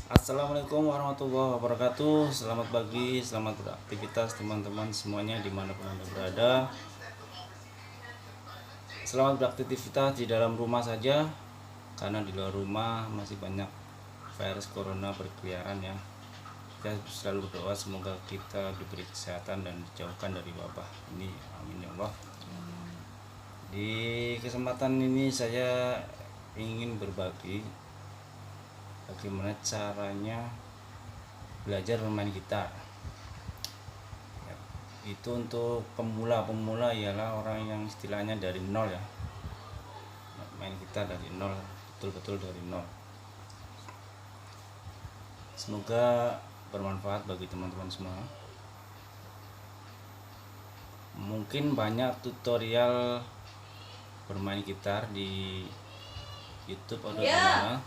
Assalamualaikum warahmatullahi wabarakatuh. Selamat pagi, selamat beraktivitas teman-teman semuanya dimanapun Anda berada. Selamat beraktivitas di dalam rumah saja, karena di luar rumah masih banyak virus corona berkeliaran ya. Kita selalu berdoa semoga kita diberi kesehatan dan dijauhkan dari wabah ini. Amin ya Allah. Di kesempatan ini saya ingin berbagi bagaimana caranya belajar bermain gitar. Ya, itu untuk pemula ialah orang yang istilahnya dari nol ya, main gitar dari nol, betul-betul dari nol. Semoga bermanfaat bagi teman-teman semua. Mungkin banyak tutorial bermain gitar di YouTube atau di mana,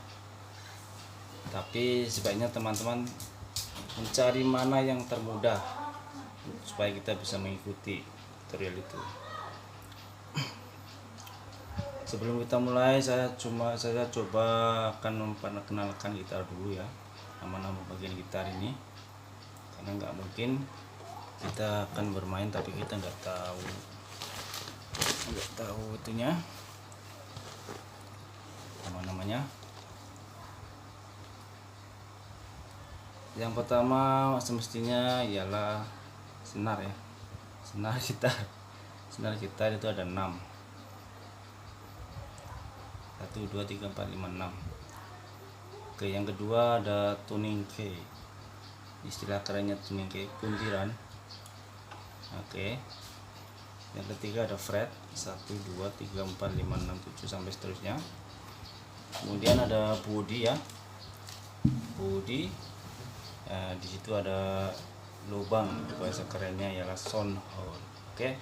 tapi sebaiknya teman-teman mencari mana yang termudah supaya kita bisa mengikuti tutorial itu. Sebelum kita mulai, saya coba akan memperkenalkan gitar dulu ya, nama-nama bagian gitar ini, karena nggak mungkin kita akan bermain tapi kita nggak tahu itunya, nama-namanya. Yang pertama semestinya ialah senar ya, senar gitar itu ada 6, 1 2 3 4 5 6. Oke, yang kedua ada tuning key, istilah kerennya tuning key, kuntiran. Oke, yang ketiga ada fret 1 2 3 4 5 6 7 sampai seterusnya. Kemudian ada body ya, body. Di situ ada lubang, bahasa kerennya ialah sound hole. Oke.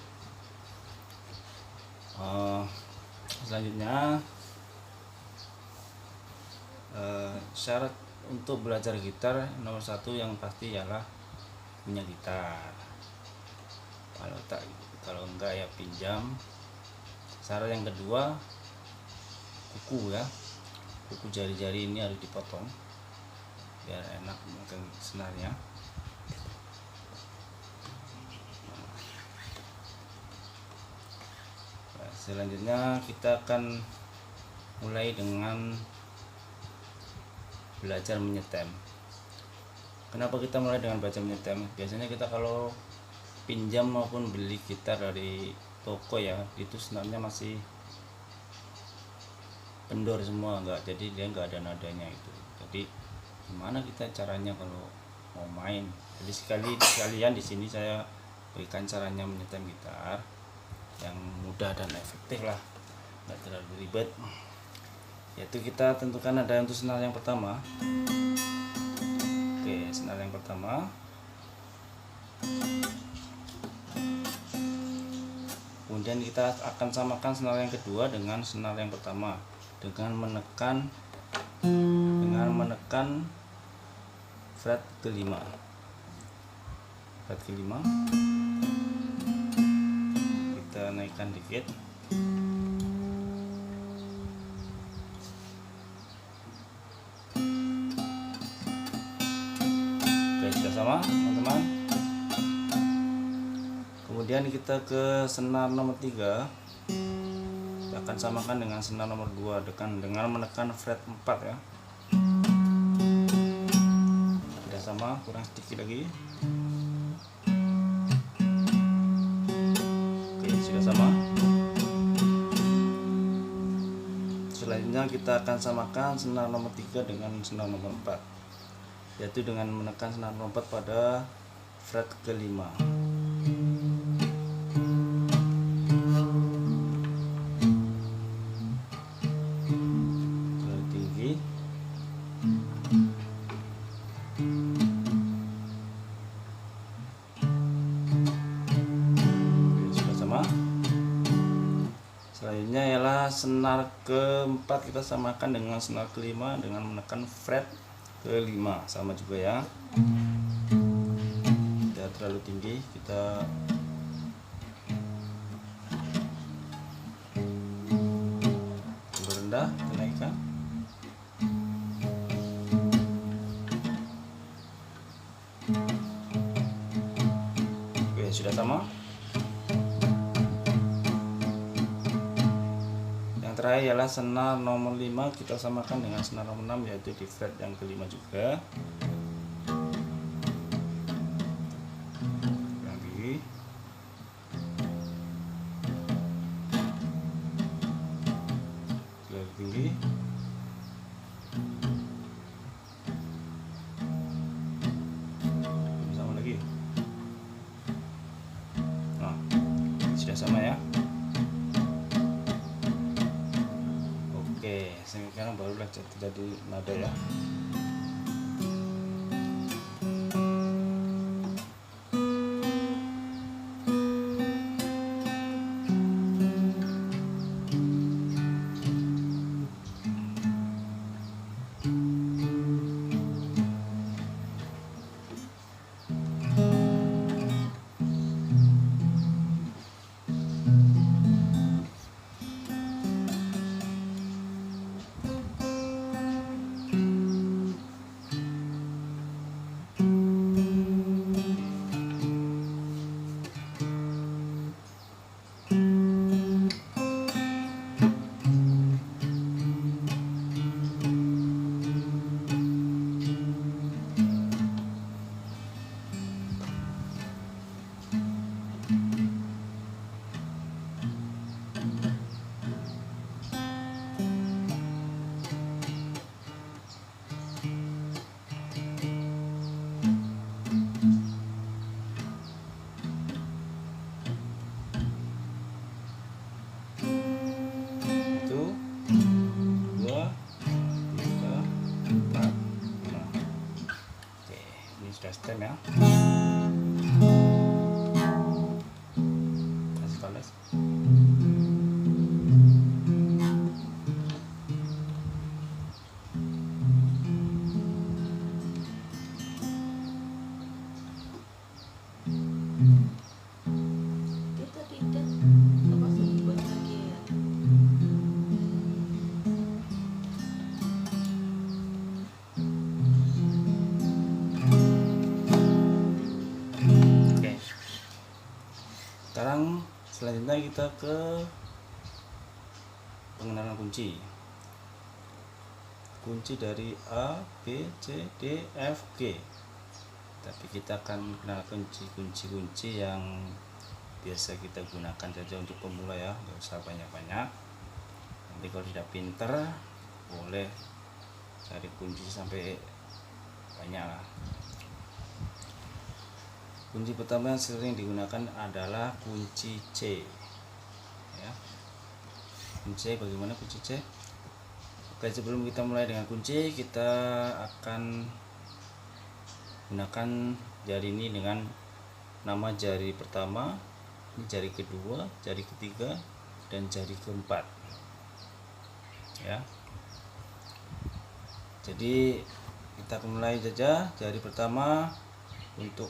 Selanjutnya syarat untuk belajar gitar nomor 1 yang pasti ialah punya gitar. Kalau enggak ya pinjam. Syarat yang kedua, kuku ya, kuku jari-jari ini harus dipotong biar enak memegang senarnya. Selanjutnya kita akan mulai dengan belajar menyetem. Kenapa kita mulai dengan belajar menyetem? Biasanya kita kalau pinjam maupun beli gitar dari toko ya, itu senarnya masih kendor semua, jadi dia nggak ada nadanya itu. Jadi gimana kita caranya kalau mau main? Jadi sekalian di sini saya berikan caranya menyetem gitar yang mudah dan efektif lah, nggak terlalu ribet. Yaitu kita tentukan ada untuk senar yang pertama. Oke, senar yang pertama. Kemudian kita akan samakan senar yang kedua dengan senar yang pertama dengan menekan fret kelima. Fret kelima kita naikkan dikit. Oke, sudah sama teman-teman. Kemudian kita ke senar nomor 3. Kita akan samakan dengan senar nomor 2 dengan menekan fret 4 ya. Sudah sama, kurang sedikit lagi. Oke, sudah sama. Selanjutnya kita akan samakan senar nomor 3 dengan senar nomor 4, yaitu dengan menekan senar nomor 4 pada fret kelima. Tinggi. Sudah sama. Selanjutnya ialah senar keempat, kita samakan dengan senar kelima dengan menekan fret kelima, sama juga ya. Tidak terlalu tinggi, kita rendah, kita naikkan. sudah sama. Yang terakhir ialah senar nomor 5 kita samakan dengan senar nomor 6, yaitu di fret yang kelima juga. Lagi lebih tinggi. Sama lagi. Nah, sudah sama ya. Oke, sekarang barulah jadi nada ya. Sudah stem ya. Kasih falas. Kita tidak apa buat lagi ya. Sekarang selanjutnya kita ke pengenalan kunci. Kunci dari A, B, C, D, F, G. Tapi kita akan kenal kunci yang biasa kita gunakan saja untuk pemula ya, nggak usah banyak-banyak. Nanti kalau sudah pinter boleh cari kunci sampai banyak lah. Kunci pertama yang sering digunakan adalah kunci C ya. Kunci C, bagaimana kunci C? Oke, sebelum kita mulai dengan kunci, kita akan gunakan jari ini dengan nama jari pertama, ini jari kedua, jari ketiga, dan jari keempat ya. Jadi kita akan mulai saja. Jari pertama untuk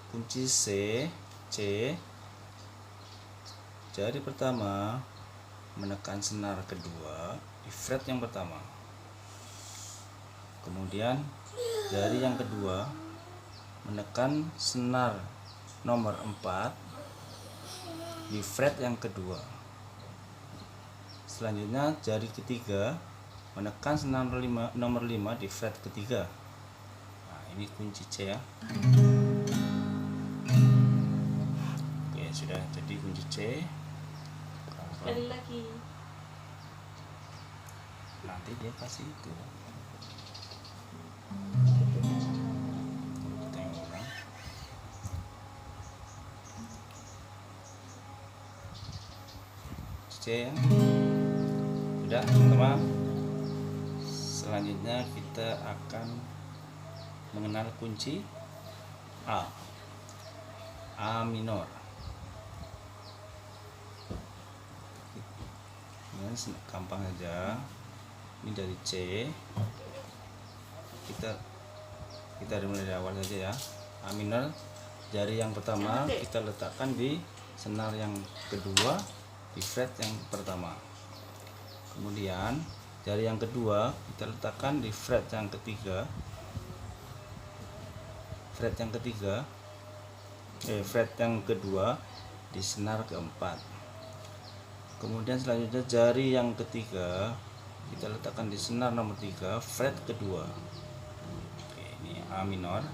kunci C, jari pertama menekan senar kedua di fret yang pertama. Kemudian jari yang kedua menekan senar nomor 4 di fret yang kedua. Selanjutnya jari ketiga menekan senar nomor 5 di fret ketiga. Nah, ini kunci C ya. Sudah jadi kunci C. Sekali lagi. Nanti dia kasih itu. Kita yang ulang. C ya. Sudah teman-teman. Selanjutnya kita akan mengenal kunci A minor. Gampang aja. Ini dari C. Kita mulai dari awal saja ya. A minor, jari yang pertama kita letakkan di senar yang kedua di fret yang pertama. Kemudian jari yang kedua kita letakkan di fret yang ketiga. fret yang kedua di senar keempat. Kemudian selanjutnya jari yang ketiga kita letakkan di senar nomor 3, fret kedua. Oke, ini A minor.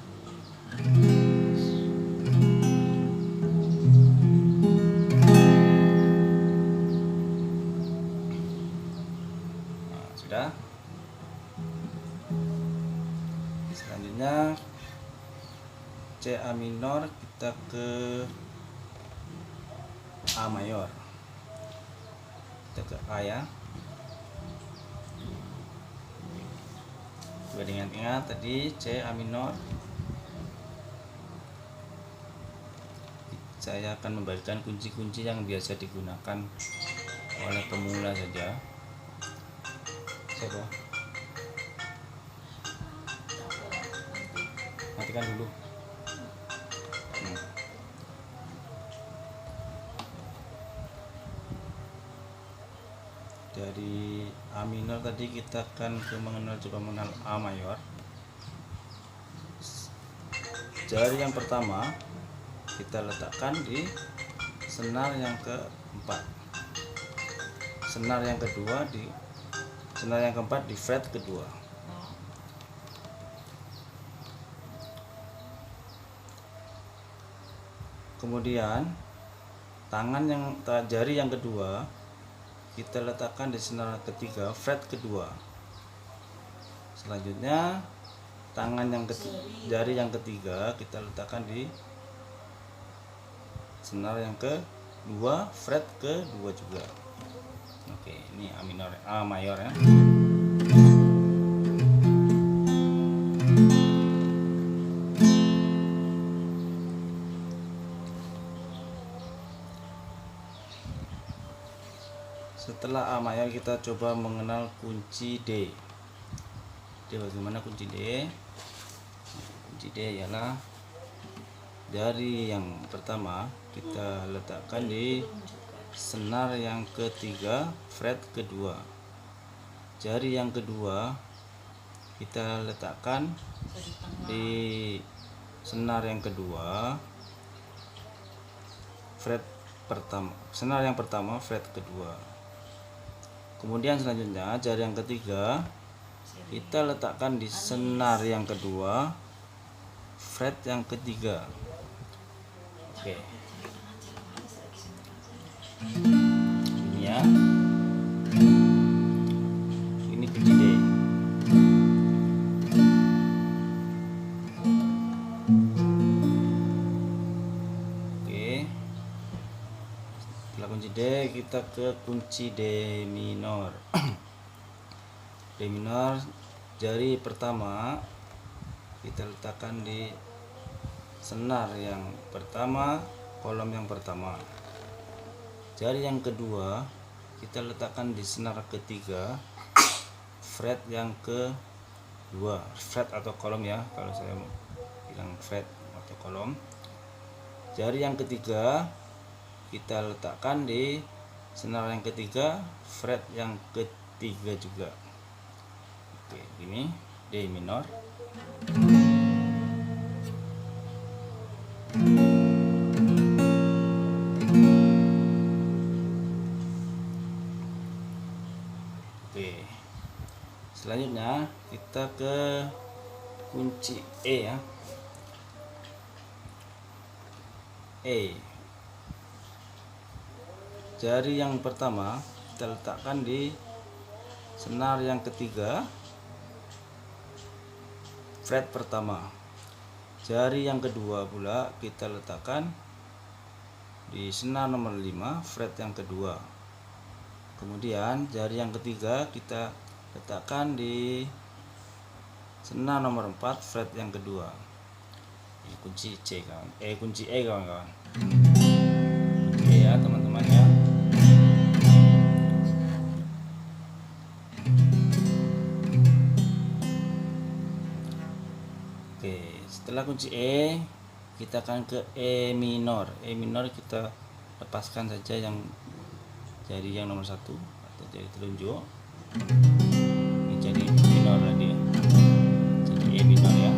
Nah, sudah. Selanjutnya C A minor, kita ke A mayor. Kita ke A ya. Coba ingat tadi C A minor. Saya akan membagikan kunci-kunci yang biasa digunakan oleh pemula saja. Coba matikan dulu. Dari A minor tadi kita akan coba mengenal A mayor. Jari yang pertama kita letakkan di senar yang keempat. Senar yang kedua di senar yang keempat di fret kedua. Kemudian jari yang kedua kita letakkan di senar ketiga, fret kedua. Selanjutnya jari yang ketiga kita letakkan di senar yang kedua, fret kedua juga. Oke, ini A minor, A mayor ya. Setelah A mayor kita coba mengenal kunci D. Bagaimana kunci D? Kunci D ialah jari yang pertama kita letakkan di senar yang ketiga, fret kedua. Jari yang kedua kita letakkan di senar yang kedua, fret pertama. Senar yang pertama, fret kedua. Kemudian selanjutnya jari yang ketiga kita letakkan di senar yang kedua, fret yang ketiga. Oke. Ini ya. Ini kunci D. Oke. Setelah kunci D kita ke kunci D minor. D minor, jari pertama kita letakkan di senar yang pertama, kolom yang pertama. Jari yang kedua kita letakkan di senar ketiga, fret yang kedua. Fret atau kolom ya, kalau saya bilang fret atau kolom. Jari yang ketiga kita letakkan di senar yang ketiga, fret yang ketiga juga. Oke, ini D minor. Oke. Selanjutnya kita ke kunci E ya. E. Jari yang pertama kita letakkan di senar yang ketiga, fret pertama. Jari yang kedua pula kita letakkan di senar nomor 5, fret yang kedua. Kemudian jari yang ketiga kita letakkan di senar nomor 4, fret yang kedua. Ini kunci C kawan. Kunci E kawan-kawan. Oke ya teman-teman ya. Setelah kunci E kita akan ke E minor. E minor kita lepaskan saja yang jari yang nomor 1 atau jari telunjuk. Ini jadi minor tadi ya. Jadi E minor ya.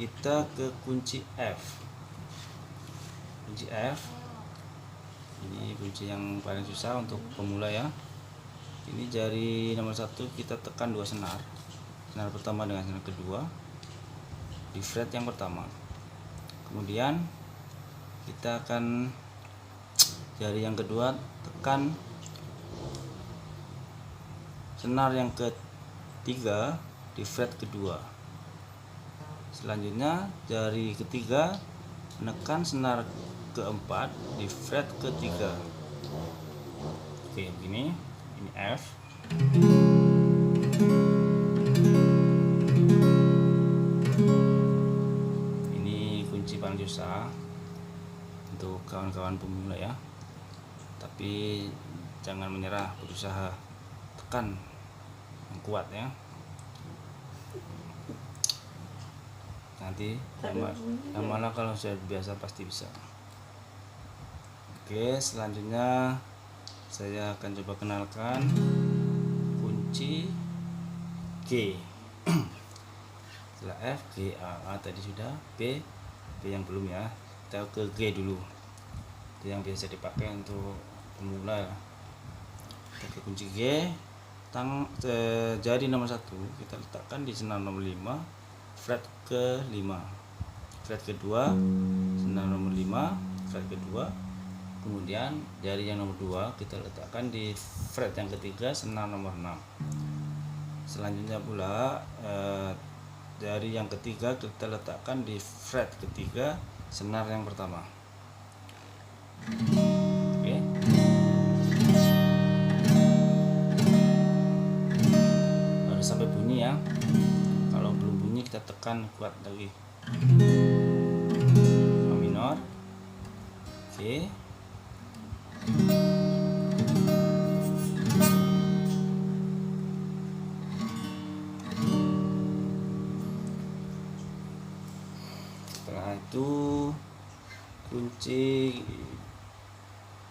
kita ke kunci F. Kunci F ini kunci yang paling susah untuk pemula ya. Ini jari nomor 1 kita tekan 2 senar. Senar pertama dengan senar kedua di fret yang pertama. Kemudian kita akan jari yang kedua tekan senar yang ketiga di fret kedua. Selanjutnya jari ketiga menekan senar keempat di fret ketiga. Oke, begini. Ini F. Ini kunci paling susah untuk kawan-kawan pemula ya. Tapi jangan menyerah, berusaha tekan yang kuat ya. Nanti lama-lama kalau sudah biasa pasti bisa. Oke, selanjutnya saya akan coba kenalkan kunci G. Setelah F, G, A tadi sudah, B yang belum ya. Kita ke G dulu. Itu yang biasa dipakai untuk pemula. Kita ke kunci G, jari nomor 1 kita letakkan di senar nomor 5, fret ke 5. Fret kedua, senar nomor 5, fret kedua. Kemudian jari yang nomor 2 kita letakkan di fret yang ketiga, senar nomor 6. Selanjutnya pula jari yang ketiga kita letakkan di fret ketiga, senar yang pertama. Oke. Harus sampai bunyi ya. Kalau belum bunyi kita tekan kuat lagi. A minor. Oke. Setelah itu kunci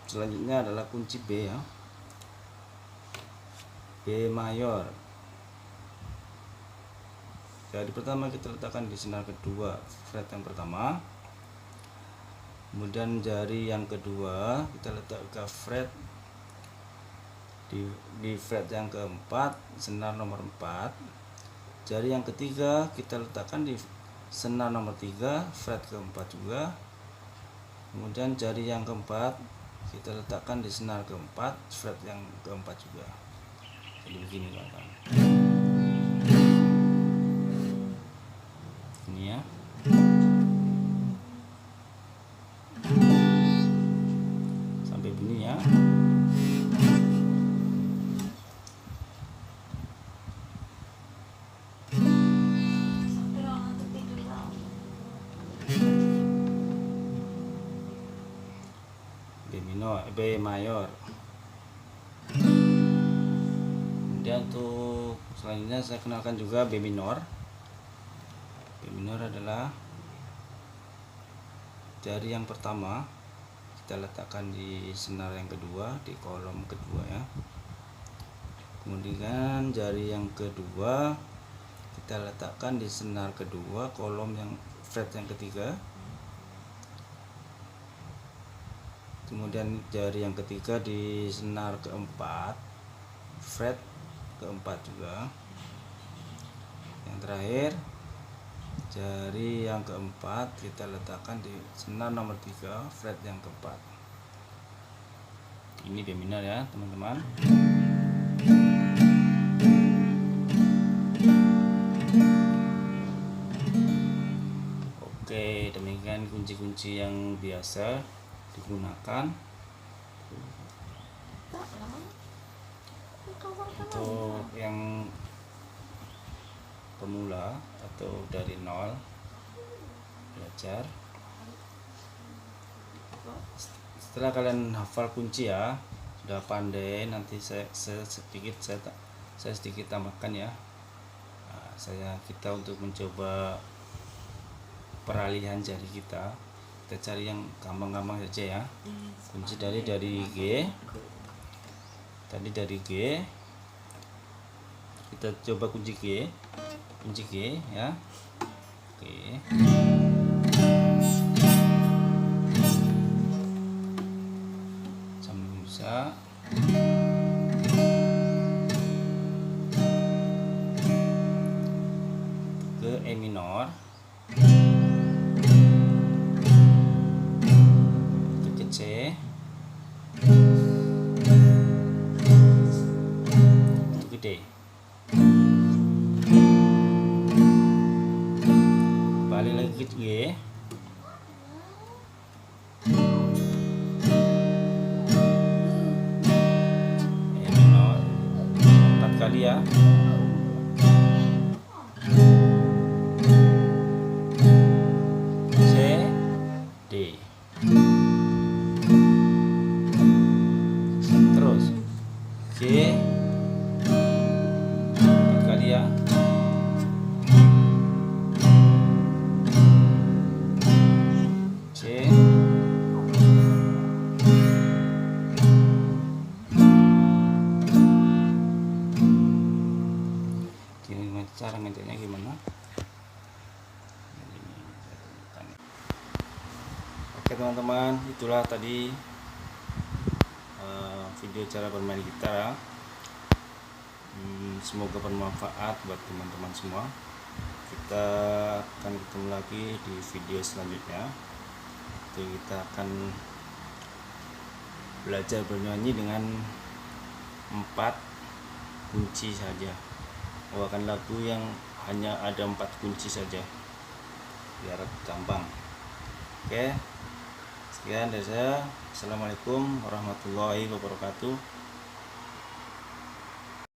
selanjutnya adalah kunci B ya. B mayor. Jadi pertama kita letakkan di senar kedua, fret yang pertama. Kemudian jari yang kedua kita letak ke fret di fret yang keempat, senar nomor 4. Jari yang ketiga kita letakkan di senar nomor 3, fret keempat juga. Kemudian jari yang keempat kita letakkan di senar keempat, fret yang keempat juga. Jadi begini kawan-kawan. Ini ya. Sampai bunyi ya. B mayor. Kemudian untuk selanjutnya saya kenalkan juga B minor. B minor adalah jari yang pertama kita letakkan di senar yang kedua, di kolom kedua ya. Kemudian jari yang kedua kita letakkan di senar kedua, kolom yang fret yang ketiga. Kemudian jari yang ketiga di senar keempat, fret keempat juga. Yang terakhir jari yang keempat kita letakkan di senar nomor 3, fret yang keempat. Ini B minor ya teman-teman. Oke, demikian kunci-kunci yang biasa digunakan untuk yang pemula atau dari nol belajar. Setelah kalian hafal kunci ya, sudah pandai, nanti saya sedikit tambahkan ya. Kita untuk mencoba peralihan jari kita cari yang gampang-gampang saja ya. Kunci dari G tadi, dari G kita coba kunci G ya. Oke. Sambil bisa. Ke E minor. Ke C. Ke D. Balik lagi ke G. E minor 4 kali ya. C, D. Terus G 4 kali ya. C, gini cara ngejarnya gimana? Oke teman-teman, itulah tadi video cara bermain gitar ya. Semoga bermanfaat buat teman-teman semua. Kita akan ketemu lagi di video selanjutnya. Kita akan belajar bernyanyi dengan 4 kunci saja. Bawakan lagu yang hanya ada 4 kunci saja biar gampang. Oke, sekian dari saya. Assalamualaikum warahmatullahi wabarakatuh.